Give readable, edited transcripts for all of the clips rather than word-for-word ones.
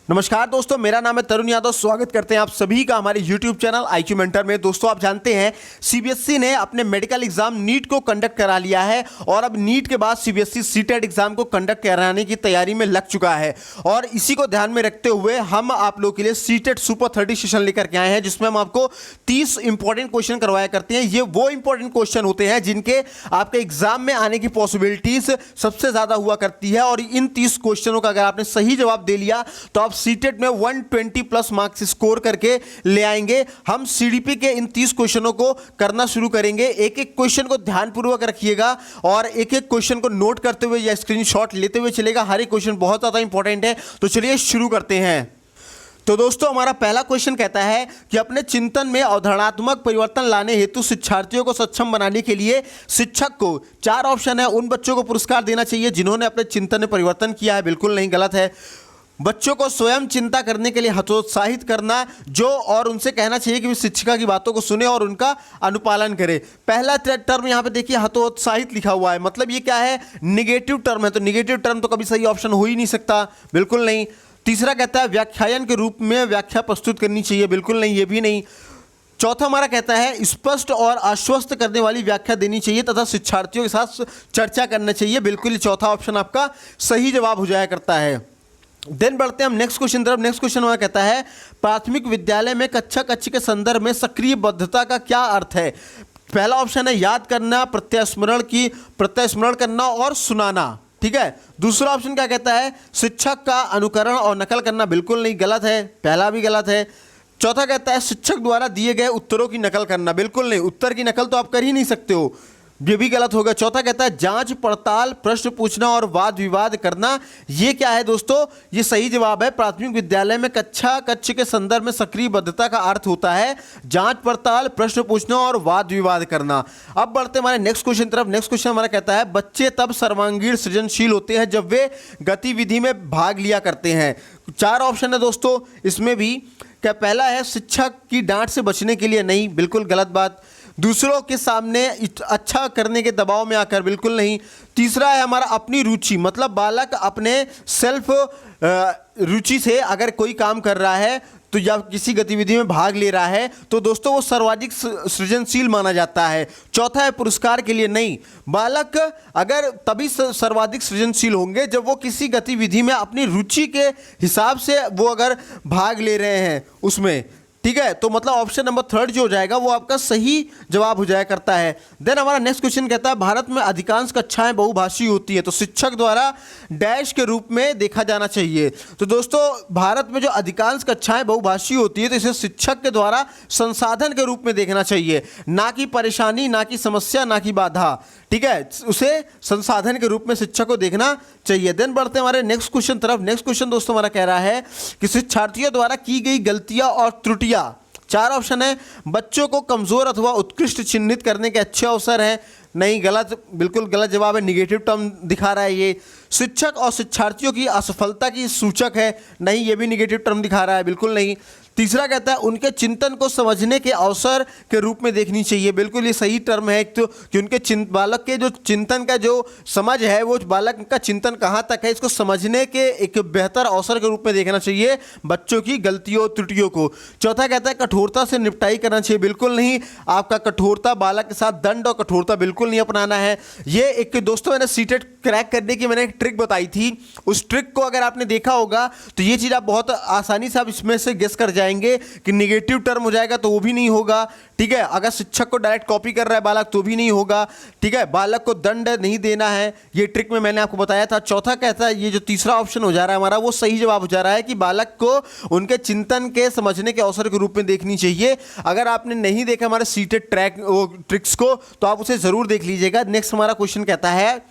नमस्कार दोस्तों, मेरा नाम है तरुण यादव। स्वागत करते हैं आप सभी का हमारे YouTube चैनल IQ मेंटर में। दोस्तों, आप जानते हैं CBSE ने अपने मेडिकल एग्जाम नीट को कंडक्ट करा लिया है और अब नीट के बाद CBSE सीटेट एग्जाम को कंडक्ट कराने की तैयारी में लग चुका है। और इसी को ध्यान में रखते हुए हम आप लोगों के लिए सीटेट सुपर 30 सेशन लेकर के आए हैं, जिसमें हम आपको 30 इंपॉर्टेंट क्वेश्चन करवाया करते हैं। ये वो इंपॉर्टेंट क्वेश्चन होते हैं जिनके आपके एग्जाम में आने की पॉसिबिलिटीज सबसे ज्यादा हुआ करती है। और इन 30 क्वेश्चनों का अगर आपने सही जवाब दे लिया तो आप सीटेट में 120 प्लस मार्क्स स्कोर करके ले आएंगे। हम सीडीपी के इन 30 क्वेश्चनों को करना शुरू करेंगे। एक एक क्वेश्चन को ध्यानपूर्वक रखिएगा और एक एक क्वेश्चन को नोट करते हुए या स्क्रीनशॉट लेते हुए चलेगा। हर एक क्वेश्चन बहुत ज्यादा इंपॉर्टेंट है, तो चलिए शुरू करते हैं। तो दोस्तों, हमारा पहला क्वेश्चन कहता है कि अपने चिंतन में अवधारणात्मक परिवर्तन लाने हेतु शिक्षार्थियों को सक्षम बनाने के लिए शिक्षक को 4 ऑप्शन है, उन बच्चों को पुरस्कार देना चाहिए जिन्होंने अपने चिंतन में परिवर्तन किया है। बिल्कुल नहीं, गलत है। बच्चों को स्वयं चिंता करने के लिए हतोत्साहित करना, जो और उनसे कहना चाहिए कि वे शिक्षिका की बातों को सुने और उनका अनुपालन करें। पहला टर्म यहाँ पे देखिए, हतोत्साहित लिखा हुआ है, मतलब ये क्या है? निगेटिव टर्म है। तो निगेटिव टर्म तो कभी सही ऑप्शन हो ही नहीं सकता। बिल्कुल नहीं। तीसरा कहता है व्याख्यान के रूप में व्याख्या प्रस्तुत करनी चाहिए। बिल्कुल नहीं, ये भी नहीं। चौथा हमारा कहता है स्पष्ट और आश्वस्त करने वाली व्याख्या देनी चाहिए तथा शिक्षार्थियों के साथ चर्चा करना चाहिए। बिल्कुल, चौथा ऑप्शन आपका सही जवाब हो जाया करता है। देन बढ़ते हैं हम नेक्स्ट क्वेश्चन तरफ। नेक्स्ट क्वेश्चन हमारा कहता है प्राथमिक विद्यालय में कक्षा कक्ष के संदर्भ में सक्रिय बद्धता का क्या अर्थ है? पहला ऑप्शन है याद करना, प्रत्यास्मरण करना और सुनाना। ठीक है। दूसरा ऑप्शन क्या कहता है? शिक्षक का अनुकरण और नकल करना। बिल्कुल नहीं, गलत है, पहला भी गलत है। चौथा कहता है शिक्षक द्वारा दिए गए उत्तरों की नकल करना। बिल्कुल नहीं, उत्तर की नकल तो आप कर ही नहीं सकते हो, ये भी गलत होगा। चौथा कहता है जांच पड़ताल, प्रश्न पूछना और वाद विवाद करना। ये क्या है दोस्तों? ये सही जवाब है। प्राथमिक विद्यालय में कक्षा कक्ष के संदर्भ में सक्रिय बद्धता का अर्थ होता है जांच पड़ताल, प्रश्न पूछना और वाद विवाद करना। अब बढ़ते हमारे नेक्स्ट क्वेश्चन तरफ। नेक्स्ट क्वेश्चन हमारा कहता है बच्चे तब सर्वांगीण सृजनशील होते हैं जब वे गतिविधि में भाग लिया करते हैं। 4 ऑप्शन है दोस्तों इसमें भी। क्या पहला है शिक्षक की डांट से बचने के लिए? नहीं, बिल्कुल गलत बात। दूसरों के सामने अच्छा करने के दबाव में आकर? बिल्कुल नहीं। तीसरा है हमारा अपनी रुचि, मतलब बालक अपने सेल्फ रुचि से अगर कोई काम कर रहा है तो या किसी गतिविधि में भाग ले रहा है तो दोस्तों वो सर्वाधिक सृजनशील माना जाता है। चौथा है पुरस्कार के लिए? नहीं, बालक अगर तभी सर्वाधिक सृजनशील होंगे जब वो किसी गतिविधि में अपनी रुचि के हिसाब से वो अगर भाग ले रहे हैं उसमें। ठीक है, तो मतलब ऑप्शन नंबर 3 जो हो जाएगा वो आपका सही जवाब हो जाया करता है। देन हमारा नेक्स्ट क्वेश्चन कहता है भारत में अधिकांश कक्षाएं बहुभाषी होती है, तो शिक्षक द्वारा डैश के रूप में देखा जाना चाहिए। तो दोस्तों, भारत में जो अधिकांश कक्षाएं बहुभाषी होती है तो इसे शिक्षक के द्वारा संसाधन के रूप में देखना चाहिए, ना कि परेशानी, ना कि समस्या, ना कि बाधा। ठीक है, उसे संसाधन के रूप में शिक्षक को देखना चाहिए। देन बढ़ते हमारे नेक्स्ट क्वेश्चन तरफ। नेक्स्ट क्वेश्चन दोस्तों हमारा कह रहा है कि शिक्षार्थियों द्वारा की गई गलतियां और त्रुटियां। 4 ऑप्शन है बच्चों को कमजोर अथवा उत्कृष्ट चिन्हित करने के अच्छे अवसर हैं। नहीं, गलत, बिल्कुल गलत जवाब है। निगेटिव टर्म दिखा रहा है ये। शिक्षक और शिक्षार्थियों की असफलता की सूचक है। नहीं, ये भी निगेटिव टर्म दिखा रहा है। बिल्कुल नहीं। तीसरा कहता है उनके चिंतन को समझने के अवसर के रूप में देखनी चाहिए। बिल्कुल ये सही टर्म है। तो कि उनके बालक के जो चिंतन का जो समझ है, वो बालक का चिंतन कहाँ तक है, इसको समझने के एक बेहतर अवसर के रूप में देखना चाहिए बच्चों की गलतियों त्रुटियों को। चौथा कहता है कठोरता से निपटाई करना चाहिए। बिल्कुल नहीं, आपका कठोरता, बालक के साथ दंड और कठोरता बिल्कुल नहीं अपनाना है। ये एक दोस्तों मैंने सीटेट क्रैक करने की मैंने एक ट्रिक बताई थी, उस ट्रिक को अगर आपने देखा होगा तो ये चीज़ आप बहुत आसानी से आप इसमें से गेस कर जाएंगे कि निगेटिव टर्म हो जाएगा तो वो भी नहीं होगा। ठीक है, अगर शिक्षक को डायरेक्ट कॉपी कर रहा है बालक तो भी नहीं होगा। ठीक है, बालक को दंड नहीं देना है, ये ट्रिक में मैंने आपको बताया था। चौथा कहता है ये जो तीसरा ऑप्शन हो जा रहा है हमारा, वो सही जवाब हो जा रहा है कि बालक को उनके चिंतन के समझने के अवसर के रूप में देखनी चाहिए। अगर आपने नहीं देखा हमारे सीटेड ट्रिक्स को तो आप उसे जरूर देख लीजिएगा। नेक्स्ट हमारा क्वेश्चन कहता है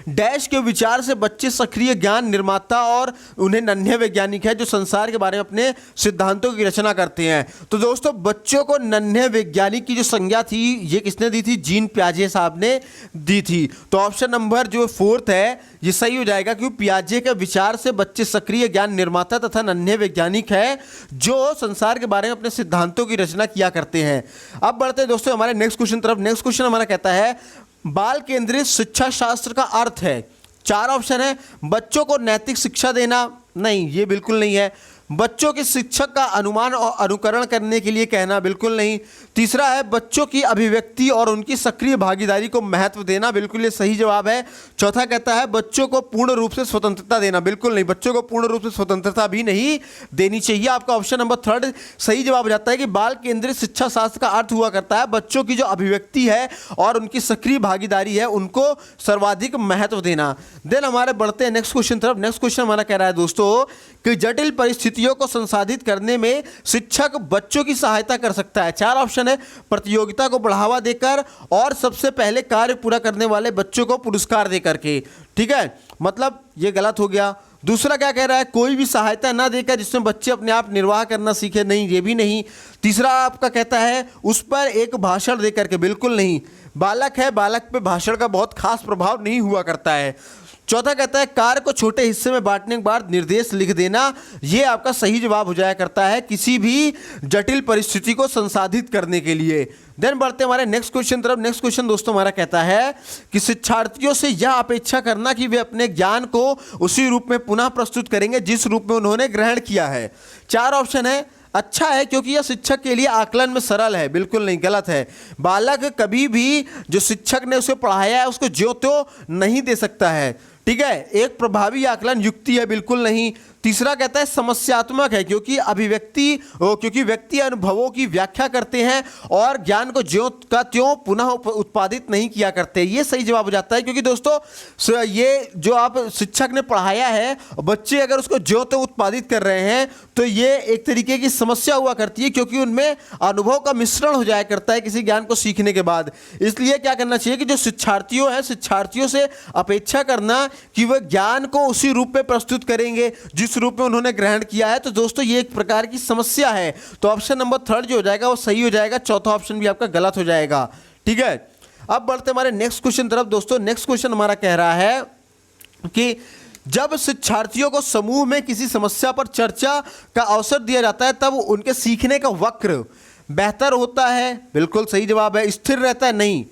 डैश के विचार से बच्चे सक्रिय ज्ञान निर्माता और उन्हें नन्हे वैज्ञानिक है जो संसार के बारे में अपने सिद्धांतों की रचना करते हैं। तो दोस्तों, बच्चों को नन्हे वैज्ञानिक की जो संज्ञा थी ये किसने दी थी? जीन पियाजे साहब ने दी थी। तो ऑप्शन नंबर जो 4 है ये सही हो जाएगा, क्योंकि पियाजे के विचार से बच्चे सक्रिय ज्ञान निर्माता तथा नन्हे वैज्ञानिक है जो संसार के बारे में अपने सिद्धांतों की रचना किया करते हैं। अब बढ़ते हैं दोस्तों हमारे नेक्स्ट क्वेश्चन तरफ। नेक्स्ट क्वेश्चन हमारा कहता है बाल केंद्रित शिक्षा शास्त्र का अर्थ है। 4 ऑप्शन है बच्चों को नैतिक शिक्षा देना, नहीं, ये बिल्कुल नहीं है। बच्चों के शिक्षक का अनुमान और अनुकरण करने के लिए कहना, बिल्कुल नहीं। तीसरा है बच्चों की अभिव्यक्ति और उनकी सक्रिय भागीदारी को महत्व देना, बिल्कुल ये सही जवाब है। चौथा कहता है बच्चों को पूर्ण रूप से स्वतंत्रता देना, बिल्कुल नहीं, बच्चों को पूर्ण रूप से स्वतंत्रता भी नहीं देनी चाहिए। आपका ऑप्शन नंबर 3 सही जवाब हो जाता है कि बाल केंद्रित शिक्षा शास्त्र का अर्थ हुआ करता है बच्चों की जो अभिव्यक्ति है और उनकी सक्रिय भागीदारी है उनको सर्वाधिक महत्व देना। देन हमारे बढ़ते हैं नेक्स्ट क्वेश्चन तरफ। नेक्स्ट क्वेश्चन हमारा कह रहा है दोस्तों कि जटिल परिस्थितियों को संसाधित करने में शिक्षक बच्चों की सहायता कर सकता है। 4 ऑप्शन है, प्रतियोगिता को बढ़ावा देकर और सबसे पहले कार्य पूरा करने वाले बच्चों को पुरस्कार देकर के, ठीक है, मतलब ये गलत हो गया। दूसरा क्या कह रहा है, कोई भी सहायता ना देकर जिसमें बच्चे अपने आप निर्वाह करना सीखे, नहीं ये भी नहीं। तीसरा आपका कहता है उस पर एक भाषण देकर के, बिल्कुल नहीं, बालक है, बालक पे भाषण का बहुत खास प्रभाव नहीं हुआ करता है। चौथा कहता है कार्य को छोटे हिस्से में बांटने के बाद निर्देश लिख देना, ये आपका सही जवाब हो जाया करता है किसी भी जटिल परिस्थिति को संसाधित करने के लिए। देन बढ़ते हमारे नेक्स्ट क्वेश्चन तरफ। नेक्स्ट क्वेश्चन दोस्तों हमारा कहता है कि शिक्षार्थियों से यह अपेक्षा करना कि वे अपने ज्ञान को उसी रूप में पुनः प्रस्तुत करेंगे जिस रूप में उन्होंने ग्रहण किया है। 4 ऑप्शन है, अच्छा है क्योंकि यह शिक्षक के लिए आकलन में सरल है, बिल्कुल नहीं, गलत है। बालक कभी भी जो शिक्षक ने उसे पढ़ाया है उसको ज्यों त्यों नहीं दे सकता है, ठीक है, एक प्रभावी आकलन युक्ति है, बिल्कुल नहीं। तीसरा कहता है समस्यात्मक है क्योंकि व्यक्ति अनुभवों की व्याख्या करते हैं और ज्ञान को ज्यों का त्यों पुनः उत्पादित नहीं किया करते, ये सही जवाब हो जाता है। क्योंकि दोस्तों ये जो आप शिक्षक ने पढ़ाया है बच्चे अगर उसको ज्यों त्यों उत्पादित कर रहे हैं तो ये एक तरीके की समस्या हुआ करती है क्योंकि उनमें अनुभव का मिश्रण हो जाया करता है किसी ज्ञान को सीखने के बाद। इसलिए क्या करना चाहिए कि जो शिक्षार्थियों से अपेक्षा करना कि वह ज्ञान को उसी रूप में प्रस्तुत करेंगे जिस रूप में उन्होंने ग्रहण किया है, तो दोस्तों ये एक प्रकार की समस्या है। तो ऑप्शन नंबर 3 जो हो जाएगा वो सही हो जाएगा, चौथा ऑप्शन भी आपका गलत हो जाएगा, ठीक है। अब बढ़ते हमारे नेक्स्ट क्वेश्चन तरफ। दोस्तों नेक्स्ट क्वेश्चन हमारा कह रहा है कि जब शिक्षार्थियों को समूह में किसी समस्या पर चर्चा का अवसर दिया जाता है तब उनके सीखने का वक्र बेहतर होता है, बिल्कुल सही जवाब है। स्थिर रहता है, नहीं।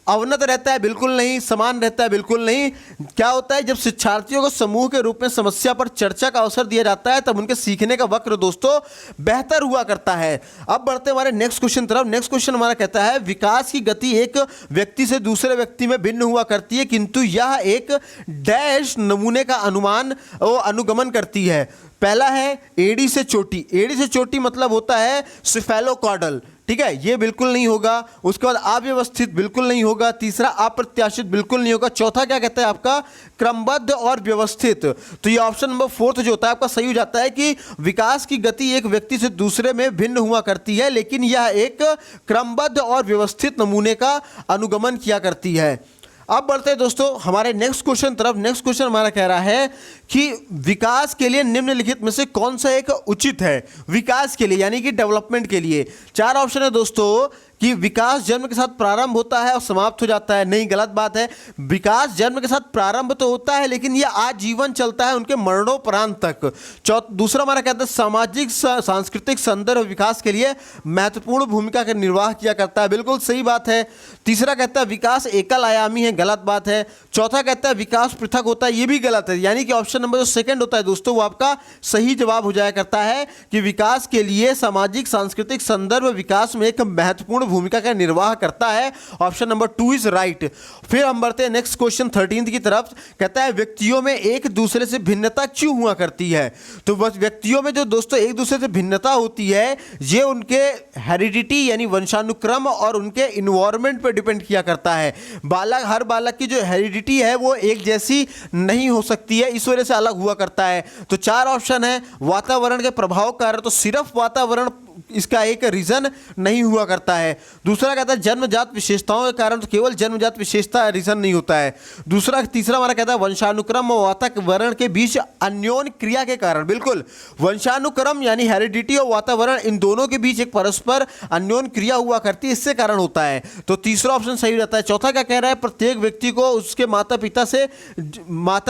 अवनत रहता है, बिल्कुल नहीं। समान रहता है, बिल्कुल नहीं। क्या होता है, जब शिक्षार्थियों को समूह के रूप में समस्या पर चर्चा का अवसर दिया जाता है तब उनके सीखने का वक्र दोस्तों बेहतर हुआ करता है। अब बढ़ते हमारे नेक्स्ट क्वेश्चन तरफ। नेक्स्ट क्वेश्चन हमारा कहता है विकास की गति एक व्यक्ति से दूसरे व्यक्ति में भिन्न हुआ करती है किंतु यह एक डैश नमूने का अनुगमन करती है। पहला है एड़ी से चोटी। एड़ी से चोटी मतलब होता है सिफेलोकॉर्डल, ठीक है, ये बिल्कुल नहीं होगा। उसके बाद अव्यवस्थित, बिल्कुल नहीं होगा। तीसरा अप्रत्याशित, बिल्कुल नहीं होगा। चौथा क्या कहता है आपका क्रमबद्ध और व्यवस्थित। तो ये ऑप्शन नंबर 4 जो होता है आपका सही हो जाता है कि विकास की गति एक व्यक्ति से दूसरे में भिन्न हुआ करती है लेकिन यह एक क्रमबद्ध और व्यवस्थित नमूने का अनुगमन किया करती है। अब बढ़ते हैं दोस्तों हमारे नेक्स्ट क्वेश्चन तरफ। नेक्स्ट क्वेश्चन हमारा कह रहा है कि विकास के लिए निम्नलिखित में से कौन सा एक उचित है। विकास के लिए यानी कि डेवलपमेंट के लिए 4 ऑप्शन है दोस्तों कि विकास जन्म के साथ प्रारंभ होता है और समाप्त हो जाता है, नहीं, गलत बात है। विकास जन्म के साथ प्रारंभ तो होता है लेकिन यह आजीवन चलता है उनके मरणोपरांत तक। दूसरा हमारा कहता है सामाजिक सांस्कृतिक संदर्भ विकास के लिए महत्वपूर्ण भूमिका का निर्वाह किया करता है, बिल्कुल सही बात है। तीसरा कहता है विकास एकल आयामी है, गलत बात है। चौथा कहता है विकास पृथक होता है, यह भी गलत है। यानी कि ऑप्शन नंबर जो सेकंड होता है दोस्तों वो आपका सही जवाब हो जाया करता है कि विकास के लिए सामाजिक सांस्कृतिक संदर्भ विकास में एक महत्वपूर्ण भूमिका का निर्वाह करता है। Option number 2 is right. फिर हम बढ़ते हैं नेक्स्ट क्वेश्चन 13 की तरफ। कहता है व्यक्तियों में एक दूसरे से भिन्नता क्यों हुआ करती है। तो बस व्यक्तियों में जो दोस्तों एक दूसरे से भिन्नता होती है ये उनके हेरिडिटी यानी वंशानुक्रम और उनके इन्वायरमेंट पर डिपेंड किया करता है। हर बालक की जो हेरिडिटी है वो एक जैसी नहीं हो सकती है, इस वजह से अलग हुआ करता है। तो 4 ऑप्शन है वातावरण के प्रभाव के कारण, तो सिर्फ वातावरण इसका एक रीजन नहीं हुआ करता है। दूसरा कहता है जन्मजात विशेषताओं के कारण, तो केवल जन्मजात विशेषता रीजन नहीं होता है। तीसरा हमारा कहता है वंशानुक्रम और वातावरण के बीच अन्योन्य क्रिया के कारण, बिल्कुल वंशानुक्रम यानी हेरिडिटी और वातावरण इन दोनों के बीच एक परस्पर अन्योन्य क्रिया हुआ करती है, इससे कारण होता है। तो तीसरा ऑप्शन सही हो जाता है। चौथा क्या कह रहा है प्रत्येक व्यक्ति को उसके माता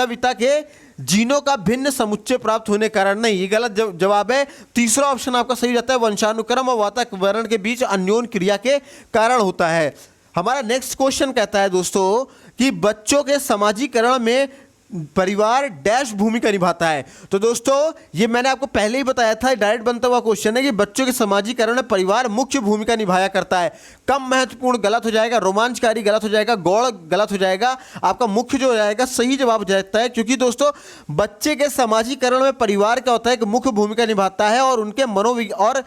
पिता के जीनों का भिन्न समुच्चय प्राप्त होने के कारण, नहीं, ये गलत जवाब है। तीसरा ऑप्शन आपका सही रहता है वंशानुक्रम और वातावरण के बीच अन्योन्य क्रिया के कारण होता है। हमारा नेक्स्ट क्वेश्चन कहता है दोस्तों कि बच्चों के समाजीकरण में परिवार डैश भूमिका निभाता है। तो दोस्तों ये मैंने आपको पहले ही बताया था, डायरेक्ट बनता हुआ क्वेश्चन है कि बच्चों के समाजीकरण में परिवार मुख्य भूमिका निभाया करता है। कम महत्वपूर्ण गलत हो जाएगा, रोमांचकारी गलत हो जाएगा, गौड़ गलत हो जाएगा, आपका मुख्य जो हो जाएगा सही जवाब हो जाता है। क्योंकि दोस्तों बच्चे के समाजीकरण में परिवार क्या होता है कि मुख्य भूमिका निभाता है, और उनके और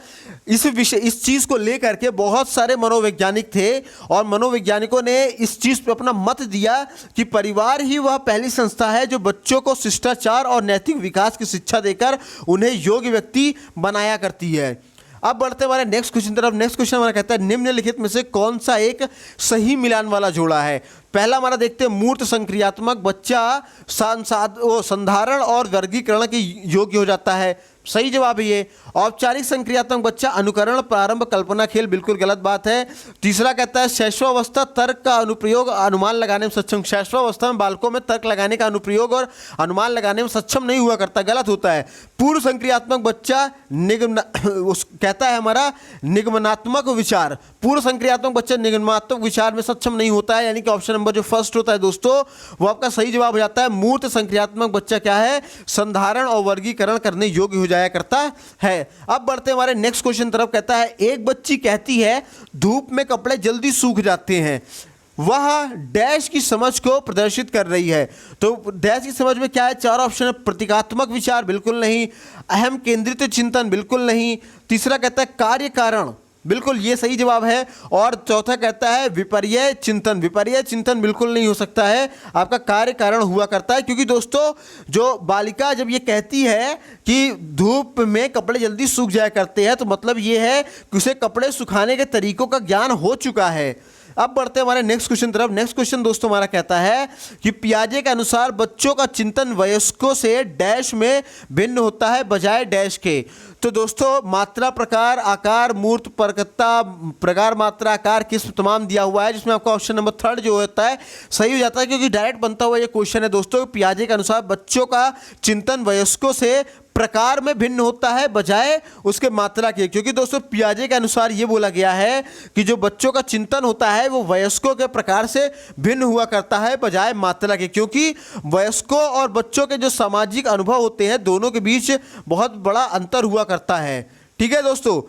इस चीज को लेकर के बहुत सारे मनोवैज्ञानिक थे और मनोवैज्ञानिकों ने इस चीज पे अपना मत दिया कि परिवार ही वह पहली संस्था है जो बच्चों को शिष्टाचार और नैतिक विकास की शिक्षा देकर उन्हें योग्य व्यक्ति बनाया करती है। अब बढ़ते हमारे नेक्स्ट क्वेश्चन तरफ। नेक्स्ट क्वेश्चन हमारा कहता है निम्नलिखित में से कौन सा एक सही मिलान वाला जोड़ा है। पहला हमारा देखते हैं मूर्त संक्रियात्मक बच्चा संधारण और वर्गीकरण के योग्य हो जाता है, सही जवाब है ये। औपचारिक संक्रियात्मक बच्चा अनुकरण प्रारंभ कल्पना खेल, बिल्कुल गलत बात है। तीसरा कहता है शैशवावस्था तर्क का अनुप्रयोग अनुमान लगाने में सक्षम। शैशवावस्था में बालकों में तर्क लगाने का अनुप्रयोग और अनुमान लगाने में सक्षम नहीं हुआ करता, गलत होता है। पूर्व संक्रियात्मक बच्चा कहता है हमारा निगमनात्मक विचार। पूर्व संक्रियात्मक बच्चा निगमनात्मक विचार में सक्षम नहीं होता है, यानी कि ऑप्शन नंबर जो फर्स्ट होता है दोस्तों वो आपका सही जवाब हो जाता है। मूर्त संक्रियात्मक बच्चा क्या है, संधारण और वर्गीकरण करने योग्य हो जाया करता है। अब बढ़ते हमारे नेक्स्ट क्वेश्चन तरफ। कहता है एक बच्ची कहती है धूप में कपड़े जल्दी सूख जाते हैं, वह डैश की समझ को प्रदर्शित कर रही है। तो डैश की समझ में क्या है, चार ऑप्शन है। प्रतीकात्मक विचार बिल्कुल नहीं, अहम केंद्रित चिंतन बिल्कुल नहीं, तीसरा कहता है कार्य कारण, बिल्कुल ये सही जवाब है, और चौथा कहता है विपर्य चिंतन। विपर्य चिंतन बिल्कुल नहीं हो सकता है, आपका कार्य कारण हुआ करता है। क्योंकि दोस्तों जो बालिका जब ये कहती है कि धूप में कपड़े जल्दी सूख जाया करते हैं तो मतलब ये है कि उसे कपड़े सुखाने के तरीकों का ज्ञान हो चुका है। अब बढ़ते हैं हमारे नेक्स्ट क्वेश्चन तरफ। नेक्स्ट क्वेश्चन दोस्तों हमारा कहता है कि पियाजे के अनुसार बच्चों का चिंतन वयस्कों से डैश में भिन्न होता है बजाय डैश के। तो दोस्तों मात्रा प्रकार आकार मूर्त परकत्ता प्रकार मात्रा आकार किस्म तमाम दिया हुआ है, जिसमें आपका ऑप्शन नंबर थर्ड जो होता है सही हो जाता है, क्योंकि डायरेक्ट बनता हुआ ये क्वेश्चन है दोस्तों। पियाजे के अनुसार बच्चों का चिंतन वयस्कों से प्रकार में भिन्न होता है बजाय उसके मात्रा के। क्योंकि दोस्तों पियाजे के अनुसार ये बोला गया है कि जो बच्चों का चिंतन होता है वो वयस्कों के प्रकार से भिन्न हुआ करता है बजाय मात्रा के। क्योंकि वयस्कों और बच्चों के जो सामाजिक अनुभव होते हैं दोनों के बीच बहुत बड़ा अंतर हुआ करता है, ठीक है दोस्तों।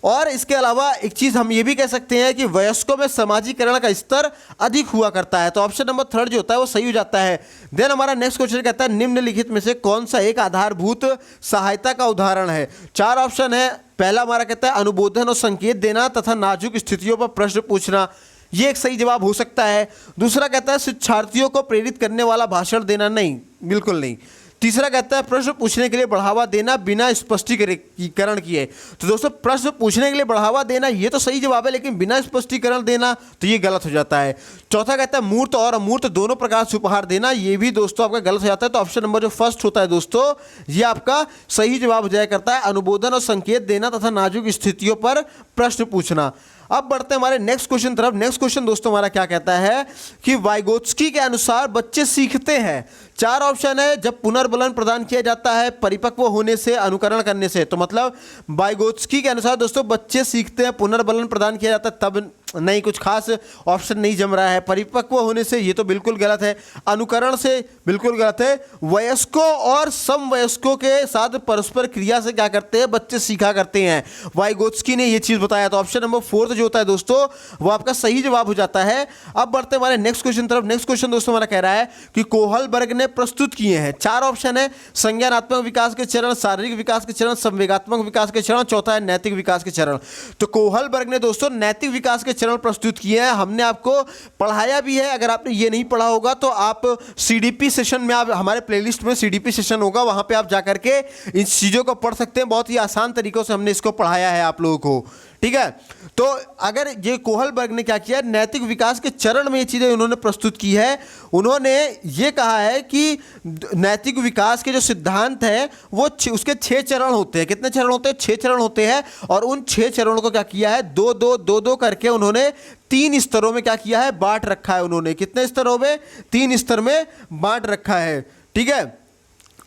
और इसके अलावा एक चीज़ हम ये भी कह सकते हैं कि वयस्कों में समाजीकरण का स्तर अधिक हुआ करता है, तो ऑप्शन नंबर थर्ड जो होता है वो सही हो जाता है। देन हमारा नेक्स्ट क्वेश्चन कहता है निम्नलिखित में से कौन सा एक आधारभूत सहायता का उदाहरण है। चार ऑप्शन है। पहला हमारा कहता है अनुबोधन और संकेत देना तथा नाजुक स्थितियों पर प्रश्न पूछना, ये एक सही जवाब हो सकता है। दूसरा कहता है शिक्षार्थियों को प्रेरित करने वाला भाषण देना, नहीं बिल्कुल नहीं। तीसरा कहता है प्रश्न पूछने के लिए बढ़ावा देना बिना स्पष्टीकरण किए। तो दोस्तों प्रश्न पूछने के लिए बढ़ावा देना ये तो सही जवाब है, लेकिन बिना स्पष्टीकरण देना तो ये गलत हो जाता है। चौथा कहता है मूर्त और अमूर्त दोनों प्रकार से उपहार देना, ये भी दोस्तों आपका गलत हो जाता है। तो ऑप्शन नंबर जो फर्स्ट होता है दोस्तों ये आपका सही जवाब हो जाया करता है, अनुबोधन और संकेत देना तथा नाजुक स्थितियों पर प्रश्न पूछना। अब बढ़ते हैं हमारे नेक्स्ट क्वेश्चन तरफ। नेक्स्ट क्वेश्चन दोस्तों हमारा क्या कहता है कि वाइगोत्स्की के अनुसार बच्चे सीखते हैं। चार ऑप्शन है। जब पुनर्बलन प्रदान किया जाता है, परिपक्व होने से, अनुकरण करने से। तो मतलब वाइगोत्स्की के अनुसार दोस्तों बच्चे सीखते हैं, पुनर्बलन प्रदान किया जाता है तब नहीं, कुछ खास ऑप्शन नहीं जम रहा है। परिपक्व होने से ये तो बिल्कुल गलत है, अनुकरण से बिल्कुल गलत है, वयस्कों और समवयस्कों के साथ परस्पर क्रिया से क्या करते हैं बच्चे सीखा करते हैं, वाइगोत्स्की ने ये चीज़ बताया। तो ऑप्शन नंबर फोर्थ जो होता है दोस्तों वो आपका सही जवाब हो जाता है। अब बढ़ते हमारे नेक्स्ट क्वेश्चन तरफ। नेक्स्ट क्वेश्चन दोस्तों हमारा कह रहा है कि कोहलबर्ग ने प्रस्तुत किए हैं। चार ऑप्शन है। संज्ञानात्मक विकास के चरण, शारीरिक विकास के चरण, संवेगात्मक विकास के चरण, चौथा है नैतिक विकास के चरण। तो कोहलबर्ग ने दोस्तों नैतिक विकास के चरण प्रस्तुत किए हैं, हमने आपको पढ़ाया भी है। अगर आपने ये नहीं पढ़ा होगा तो आप सीडीपी सेशन में, आप हमारे प्लेलिस्ट में सीडीपी सेशन होगा, वहां पे आप जाकर के इन चीज़ों को पढ़ सकते हैं। बहुत ही आसान तरीकों से हमने इसको पढ़ाया है आप लोगों को, ठीक है। तो अगर ये कोहलबर्ग ने क्या किया, नैतिक विकास के चरण में ये चीज़ें उन्होंने प्रस्तुत की है। उन्होंने ये कहा है कि नैतिक विकास के जो सिद्धांत है वो उसके 6 चरण होते हैं। कितने चरण होते हैं? 6 चरण होते हैं। और उन 6 चरणों को क्या किया है, दो दो करके उन्होंने 3 स्तरों में क्या किया है, बांट रखा है। उन्होंने कितने स्तरों में? 3 स्तर में बांट रखा है, ठीक है।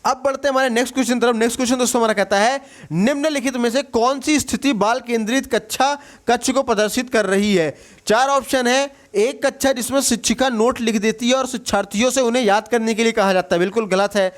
अब बढ़ते हैं हमारे नेक्स्ट क्वेश्चन तरफ। नेक्स्ट क्वेश्चन दोस्तों हमारा कहता है, निम्नलिखित में से कौन सी स्थिति बाल केंद्रित कक्ष को प्रदर्शित कर रही है। 4 ऑप्शन है। एक कक्षा जिसमें शिक्षिका नोट लिख देती है और शिक्षार्थियों से उन्हें याद करने के लिए कहा जाता है, बिल्कुल गलत है।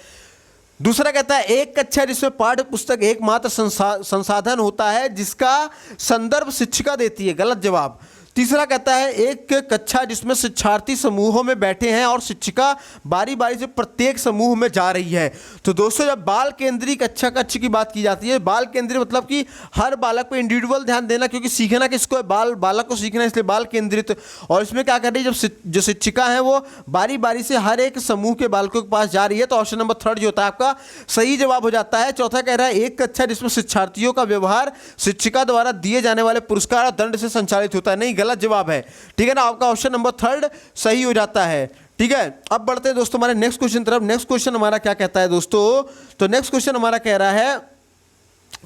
दूसरा कहता है, एक कक्षा जिसमें पाठ्य पुस्तक एकमात्र संसाधन होता है जिसका संदर्भ शिक्षिका देती है, गलत जवाब। तीसरा कहता है, एक कक्षा जिसमें शिक्षार्थी समूहों में बैठे हैं और शिक्षिका बारी बारी से प्रत्येक समूह में जा रही है। तो दोस्तों जब बाल केंद्रीय कक्ष की बात की जाती है, बाल केंद्रीय मतलब कि हर बालक पे इंडिविजुअल ध्यान देना, क्योंकि सीखना किसको है, बालक को सीखना है, इसलिए बाल केंद्रित। और इसमें क्या कर रही है, जब जो शिक्षिका है वो बारी बारी से हर एक समूह के बालकों के पास जा रही है, तो ऑप्शन नंबर 3 जो होता है आपका सही जवाब हो जाता है। चौथा कह रहा है, एक कक्षा जिसमें शिक्षार्थियों का व्यवहार शिक्षिका द्वारा दिए जाने वाले पुरस्कार और दंड से संचालित होता है, नहीं, गलत जवाब है। ठीक है ना, आपका ऑप्शन नंबर 3 सही हो जाता है। ठीक है, अब बढ़ते हैं दोस्तों हमारे नेक्स्ट क्वेश्चन तरफ। नेक्स्ट क्वेश्चन हमारा क्या कहता है दोस्तों, तो नेक्स्ट क्वेश्चन हमारा कह रहा है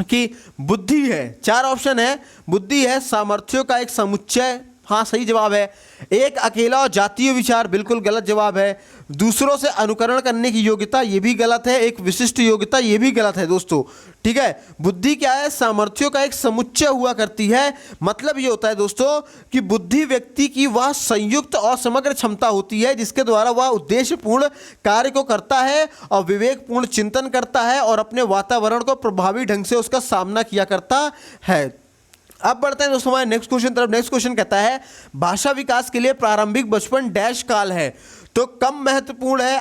कि बुद्धि है। 4 ऑप्शन है। बुद्धि है सामर्थ्यों का एक समुच्चय, हाँ सही जवाब है। एक अकेला और जातीय विचार, बिल्कुल गलत जवाब है। दूसरों से अनुकरण करने की योग्यता, ये भी गलत है। एक विशिष्ट योग्यता, ये भी गलत है दोस्तों। ठीक है, बुद्धि क्या है, सामर्थ्यों का एक समुच्चय हुआ करती है। मतलब ये होता है दोस्तों कि बुद्धि व्यक्ति की वह संयुक्त और समग्र क्षमता होती है जिसके द्वारा वह उद्देश्यपूर्ण कार्य को करता है और विवेकपूर्ण चिंतन करता है और अपने वातावरण को प्रभावी ढंग से उसका सामना किया करता है। अब बढ़ते हैं दोस्तों हमारे नेक्स्ट क्वेश्चन तरफ। नेक्स्ट क्वेश्चन कहता है, भाषा विकास के लिए प्रारंभिक बचपन डैश काल है। तो कम महत्वपूर्ण है,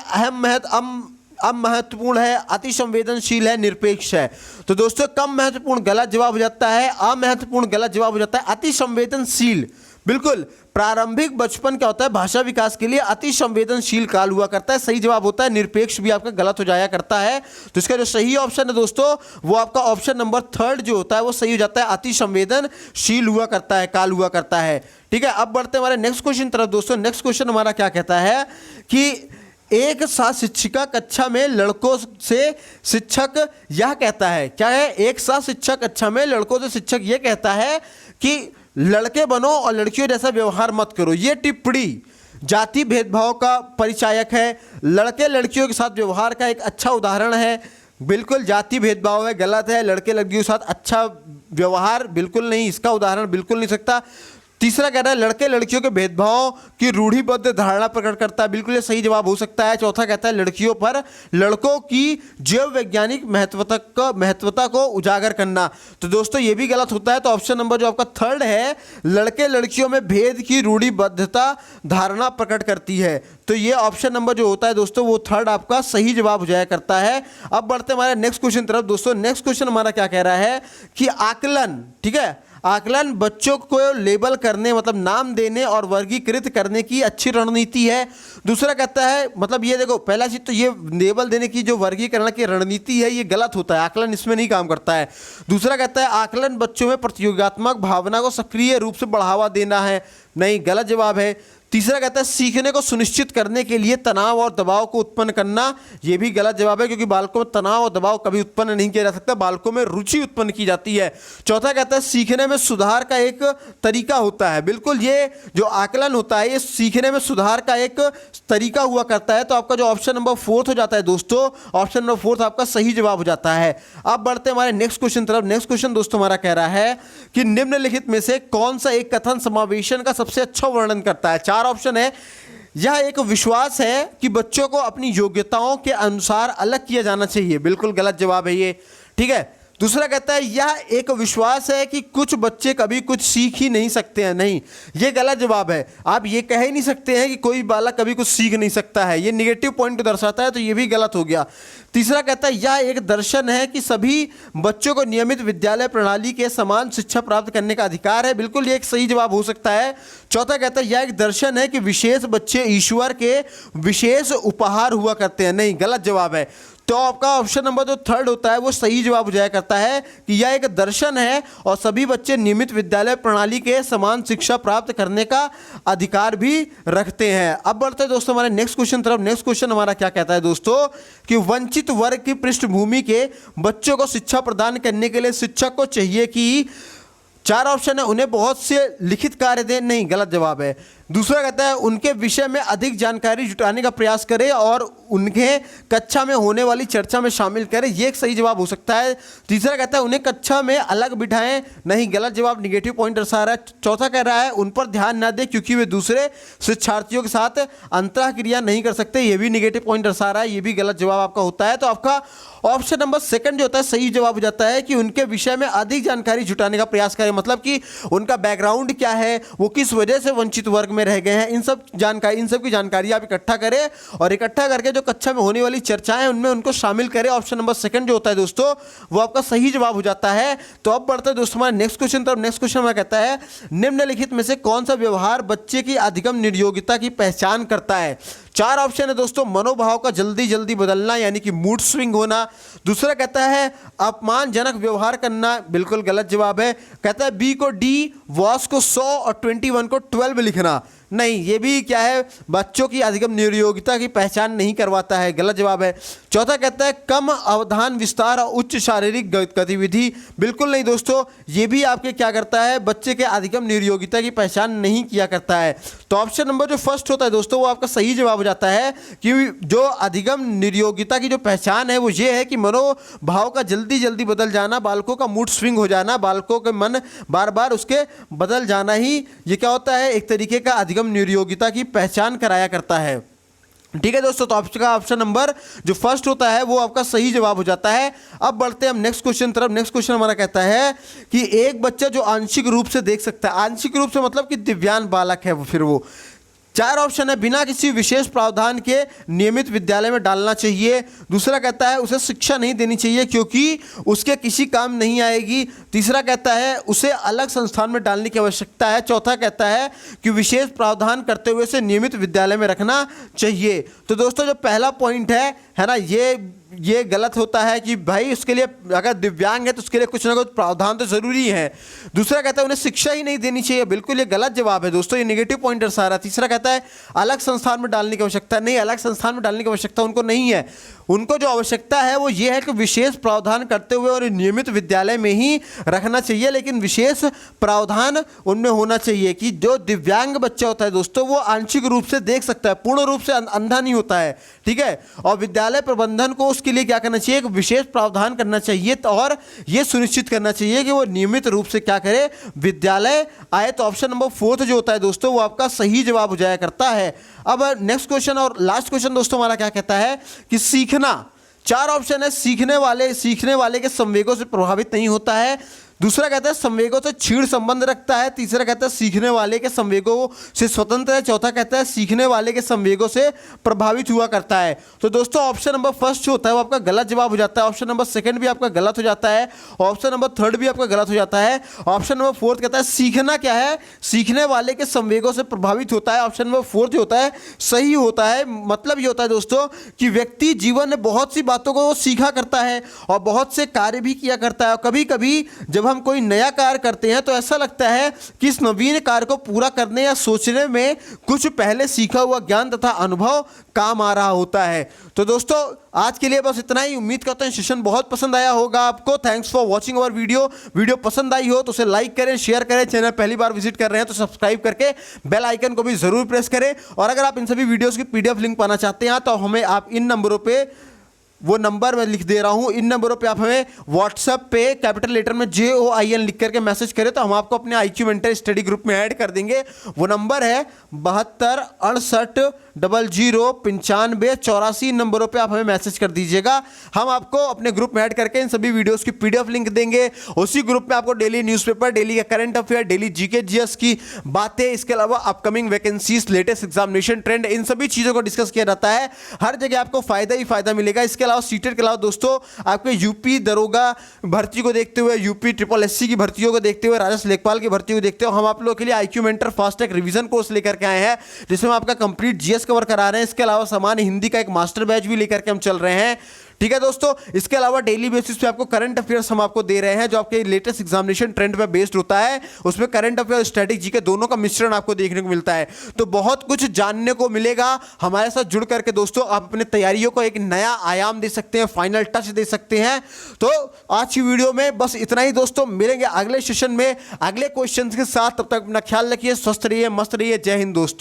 अम महत्वपूर्ण है, अति संवेदनशील है, निरपेक्ष है। तो दोस्तों कम महत्वपूर्ण गलत जवाब हो जाता है, अमहत्वपूर्ण गलत जवाब हो जाता है, अति संवेदनशील। बिल्कुल, प्रारंभिक बचपन क्या होता है, भाषा विकास के लिए अति संवेदनशील काल हुआ करता है। सही जवाब होता है निरपेक्ष, भी आपका गलत हो जाया करता है। तो इसका जो सही ऑप्शन है दोस्तों वो आपका ऑप्शन नंबर 3 जो होता है वो सही हो जाता है, अति संवेदनशील हुआ करता है, काल हुआ करता है। ठीक है, अब बढ़ते हैं हमारे नेक्स्ट क्वेश्चन तरफ दोस्तों। नेक्स्ट क्वेश्चन हमारा क्या कहता है कि एक साथ शिक्षिका कक्षा में लड़कों से शिक्षक यह कहता है, क्या है, एक साथ शिक्षक कक्षा में लड़कों से शिक्षक यह कहता है कि लड़के बनो और लड़कियों जैसा व्यवहार मत करो। ये टिप्पणी जाति भेदभाव का परिचायक है। लड़के लड़कियों के साथ व्यवहार का एक अच्छा उदाहरण है। बिल्कुल जाति भेदभाव है, गलत है। लड़के लड़कियों के साथ अच्छा व्यवहार बिल्कुल नहीं, इसका उदाहरण बिल्कुल नहीं सकता। तीसरा कह रहा है लड़के लड़कियों के भेदभाव की रूढ़िबद्ध धारणा प्रकट करता है, बिल्कुल ये सही जवाब हो सकता है। चौथा कहता है लड़कियों पर लड़कों की जैव वैज्ञानिक महत्वता को उजागर करना। तो दोस्तों ये भी गलत होता है। तो ऑप्शन नंबर जो आपका 3 है, लड़के लड़कियों में भेद की रूढ़िबद्धता धारणा प्रकट करती है। तो ये ऑप्शन नंबर जो होता है दोस्तों वो 3 आपका सही जवाब हो जाया करता है। अब बढ़ते हमारे नेक्स्ट क्वेश्चन तरफ दोस्तों। नेक्स्ट क्वेश्चन हमारा क्या कह रहा है कि आकलन, ठीक है, आकलन बच्चों को लेबल करने मतलब नाम देने और वर्गीकृत करने की अच्छी रणनीति है। दूसरा कहता है, मतलब ये देखो पहला चीज तो ये लेबल देने की जो वर्गीकरण की रणनीति है ये गलत होता है, आकलन इसमें नहीं काम करता है। दूसरा कहता है आकलन बच्चों में प्रतियोगितात्मक भावना को सक्रिय रूप से बढ़ावा देना है, नहीं, गलत जवाब है। तीसरा कहता है सीखने को सुनिश्चित करने के लिए तनाव और दबाव को उत्पन्न करना, यह भी गलत जवाब है क्योंकि बालकों में तनाव और दबाव कभी उत्पन्न नहीं किया जा सकता, बालकों में रुचि उत्पन्न की जाती है। चौथा कहता है सीखने में सुधार का एक तरीका होता है, बिल्कुल ये जो आकलन होता है ये सीखने में सुधार का एक तरीका हुआ करता है। तो आपका जो ऑप्शन नंबर 4 हो जाता है दोस्तों, ऑप्शन नंबर 4 आपका सही जवाब हो जाता है। अब बढ़ते हैं हमारे नेक्स्ट क्वेश्चन तरफ। नेक्स्ट क्वेश्चन दोस्तों हमारा कह रहा है कि निम्नलिखित में से कौन सा एक कथन समावेशन का सबसे अच्छा वर्णन करता है। 4 ऑप्शन है। यह एक विश्वास है कि बच्चों को अपनी योग्यताओं के अनुसार अलग किया जाना चाहिए, बिल्कुल गलत जवाब है ये, ठीक है। दूसरा कहता है यह एक विश्वास है कि कुछ बच्चे कभी कुछ सीख ही नहीं सकते हैं, नहीं, ये गलत जवाब है। आप ये कह ही नहीं सकते हैं कि कोई बालक कभी कुछ सीख नहीं सकता है, ये निगेटिव पॉइंट को दर्शाता है, तो ये भी गलत हो गया। तीसरा कहता है यह एक दर्शन है कि सभी बच्चों को नियमित विद्यालय प्रणाली के समान शिक्षा प्राप्त करने का अधिकार है, बिल्कुल ये एक सही जवाब हो सकता है। चौथा कहता है यह एक दर्शन है कि विशेष बच्चे ईश्वर के विशेष उपहार हुआ करते हैं, नहीं, गलत जवाब है। तो आपका ऑप्शन नंबर जो 3 होता है वो सही जवाब हो जाया करता है कि यह एक दर्शन है और सभी बच्चे नियमित विद्यालय प्रणाली के समान शिक्षा प्राप्त करने का अधिकार भी रखते हैं। अब बढ़ते हैं दोस्तों हमारे नेक्स्ट क्वेश्चन तरफ। नेक्स्ट क्वेश्चन हमारा क्या कहता है दोस्तों कि वंचित वर्ग की पृष्ठभूमि के बच्चों को शिक्षा प्रदान करने के लिए शिक्षक को चाहिए कि 4 ऑप्शन है, उन्हें बहुत से लिखित कार्य दें, नहीं, गलत जवाब है। दूसरा कहता है उनके विषय में अधिक जानकारी जुटाने का प्रयास करें और उन्हें कक्षा में होने वाली चर्चा में शामिल करें, ये एक सही जवाब हो सकता है। तीसरा कहता है उन्हें कक्षा में अलग बिठाएं, नहीं, गलत जवाब, निगेटिव पॉइंट दर्शा रहा है। चौथा कह रहा है उन पर ध्यान ना दें क्योंकि वे दूसरे शिक्षार्थियों के साथ अंतःक्रिया नहीं कर सकते, ये भी निगेटिव पॉइंट दर्शा रहा है, ये भी गलत जवाब आपका होता है। तो आपका ऑप्शन नंबर सेकंड जो होता है सही जवाब हो जाता है कि उनके विषय में अधिक जानकारी जुटाने का प्रयास करें, मतलब कि उनका बैकग्राउंड क्या है, वो किस वजह से वंचित वर्ग में रह गए हैं, इन सब की जानकारी आप इकट्ठा करें और इकट्ठा करके जो कक्षा में होने वाली चर्चाएं उनमें उनको शामिल करें। ऑप्शन नंबर सेकंड जो होता है दोस्तों वो आपका सही जवाब हो जाता है। तो अब बढ़ते हैं दोस्तों हमारे नेक्स्ट क्वेश्चन तरफ। नेक्स्ट क्वेश्चन हमारा कहता है निम्नलिखित में से कौन सा व्यवहार बच्चे की अधिगम निर्योग्यता की पहचान करता है। चार ऑप्शन है दोस्तों, मनोभाव का जल्दी जल्दी बदलना यानी कि मूड स्विंग होना। दूसरा कहता है अपमानजनक व्यवहार करना, बिल्कुल गलत जवाब है। कहता है बी को डी, वॉस को 100 और 21 को 12 लिखना, नहीं, ये भी क्या है, बच्चों की अधिगम निर्योग्यता की पहचान नहीं करवाता है, गलत जवाब है। चौथा कहता है कम अवधान विस्तार और उच्च शारीरिक गतिविधि, बिल्कुल नहीं दोस्तों, ये भी आपके क्या करता है, बच्चे के अधिगम निर्योग्यता की पहचान नहीं किया करता है। तो ऑप्शन नंबर जो फर्स्ट होता है दोस्तों वो आपका सही जवाब हो जाता है कि जो अधिगम निर्योग्यता की जो पहचान है वो ये है कि मनोभाव का जल्दी जल्दी बदल जाना, बालकों का मूड स्विंग हो जाना, बालकों के मन बार बार उसके बदल जाना ही ये क्या होता है, एक तरीके का अधिगम निर्योग्यता की पहचान कराया करता है। ठीक है दोस्तों, तो आपका ऑप्शन नंबर जो फर्स्ट होता है वो आपका सही जवाब हो जाता है। अब बढ़ते हैं हम नेक्स्ट क्वेश्चन तरफ। नेक्स्ट क्वेश्चन हमारा कहता है कि एक बच्चा जो आंशिक रूप से देख सकता है, आंशिक रूप से मतलब कि दिव्यांग बालक है वो, फिर वो चार ऑप्शन है बिना किसी विशेष प्रावधान के नियमित विद्यालय में डालना चाहिए। दूसरा कहता है उसे शिक्षा नहीं देनी चाहिए क्योंकि उसके किसी काम नहीं आएगी। तीसरा कहता है उसे अलग संस्थान में डालने की आवश्यकता है। चौथा कहता है कि विशेष प्रावधान करते हुए उसे नियमित विद्यालय में रखना चाहिए। तो दोस्तों जो पहला पॉइंट है ना, ये गलत होता है कि भाई उसके लिए अगर दिव्यांग है तो उसके लिए कुछ ना कुछ प्रावधान तो जरूरी है। दूसरा कहता है उन्हें शिक्षा ही नहीं देनी चाहिए, बिल्कुल ये गलत जवाब है दोस्तों, ये नेगेटिव पॉइंट दर्शा रहा है। तीसरा कहता है अलग संस्थान में डालने की आवश्यकता नहीं, अलग संस्थान में डालने की आवश्यकता उनको नहीं है। उनको जो आवश्यकता है वो ये है कि विशेष प्रावधान करते हुए और नियमित विद्यालय में ही रखना चाहिए, लेकिन विशेष प्रावधान उनमें होना चाहिए कि जो दिव्यांग बच्चा होता है दोस्तों वो आंशिक रूप से देख सकता है, पूर्ण रूप से अंधा नहीं होता है, ठीक है। और विद्यालय प्रबंधन को उसके लिए क्या करना चाहिए, एक विशेष प्रावधान करना चाहिए और ये सुनिश्चित करना चाहिए कि वो नियमित रूप से क्या करे, विद्यालय आए। तो ऑप्शन नंबर फोर्थ जो होता है दोस्तों वो आपका सही जवाब हो जाया करता है। अब नेक्स्ट क्वेश्चन और लास्ट क्वेश्चन दोस्तों हमारा क्या कहता है कि सीखना, चार ऑप्शन है, सीखने वाले के संवेगों से प्रभावित नहीं होता है। दूसरा कहता है संवेगों से क्षीण संबंध रखता है। तीसरा कहता है सीखने वाले के संवेगों से स्वतंत्र है। चौथा कहता है सीखने वाले के संवेगों से प्रभावित हुआ करता है। तो दोस्तों ऑप्शन नंबर फर्स्ट जो होता है वो आपका गलत जवाब हो जाता है। ऑप्शन नंबर सेकंड भी आपका गलत हो जाता है। ऑप्शन नंबर थर्ड भी आपका गलत हो जाता है। ऑप्शन नंबर फोर्थ कहता है सीखना क्या है, सीखने वाले के संवेगों से प्रभावित होता है। ऑप्शन नंबर फोर्थ जो होता है सही होता है। मतलब ये होता है दोस्तों कि व्यक्ति जीवन में बहुत सी बातों को सीखा करता है और बहुत से कार्य भी किया करता है। और कभी कभी जब हम कोई नया कार्य करते हैं तो ऐसा लगता है कि इस नवीन कार्य को पूरा करने या सोचने में कुछ पहले सीखा हुआ ज्ञान तथा अनुभव काम आ रहा होता है। तो दोस्तों आज के लिए बस इतना ही। उम्मीद करता हूं सेशन बहुत पसंद आया होगा आपको। Thanks for watching our video पसंद आई हो तो उसे लाइक करें, शेयर करें। चैनल पहली बार विजिट कर रहे हैं तो सब्सक्राइब करके बेल आइकन को भी जरूर प्रेस करें। और अगर आप इन सभी वीडियोस की पीडीएफ लिंक पाना चाहते हैं तो हमें आप इन नंबरों पे, वो नंबर मैं लिख दे रहा हूं, इन नंबरों पे आप हमें व्हाट्सएप पे कैपिटल लेटर में JOIN लिख करके मैसेज करें तो हम आपको अपने IQ मेंटर स्टडी ग्रुप में ऐड कर देंगे। वो नंबर है 72 68 00 95 84। नंबरों पे आप हमें मैसेज कर दीजिएगा, हम आपको अपने ग्रुप में ऐड करके इन सभी वीडियोस की PDF लिंक देंगे। उसी ग्रुप में आपको डेली न्यूज़पेपर, डेली का current affair, daily GK GS की बातें, इसके अलावा upcoming vacancies, latest examination trend, इन सभी चीज़ों को डिस्कस किया जाता है। हर जगह आपको फायदा ही फायदा मिलेगा। इसके सीटेट के अलावा दोस्तों आपके यूपी दरोगा भर्ती को देखते हुए, यूपी SSC की भर्तियों को देखते हुए, राजस्व लेखपाल की भर्ती को देखते हुए हम आप लोगों के लिए IQ mentor fast track revision course लेकर के आए हैं जिसमें हम आपका कंप्लीट GS कवर करा रहे हैं। इसके अलावा सामान्य हिंदी का एक मास्टर बैच भी लेकर के हम चल रहे हैं, ठीक है दोस्तों, इसके अलावा डेली बेसिस पे आपको करंट अफेयर्स हम आपको दे रहे हैं जो आपके लेटेस्ट एग्जामिनेशन ट्रेंड पे बेस्ड होता है। उसमें करंट अफेयर, स्टैटिक जीके दोनों का मिश्रण आपको देखने को मिलता है। तो बहुत कुछ जानने को मिलेगा। हमारे साथ जुड़ करके दोस्तों आप अपने तैयारियों को एक नया आयाम दे सकते हैं, फाइनल टच दे सकते हैं। तो आज की वीडियो में बस इतना ही दोस्तों, मिलेंगे अगले सेशन में अगले क्वेश्चन के साथ। तब तक अपना ख्याल रखिए, स्वस्थ रहिए, मस्त रहिए। जय हिंद दोस्तों।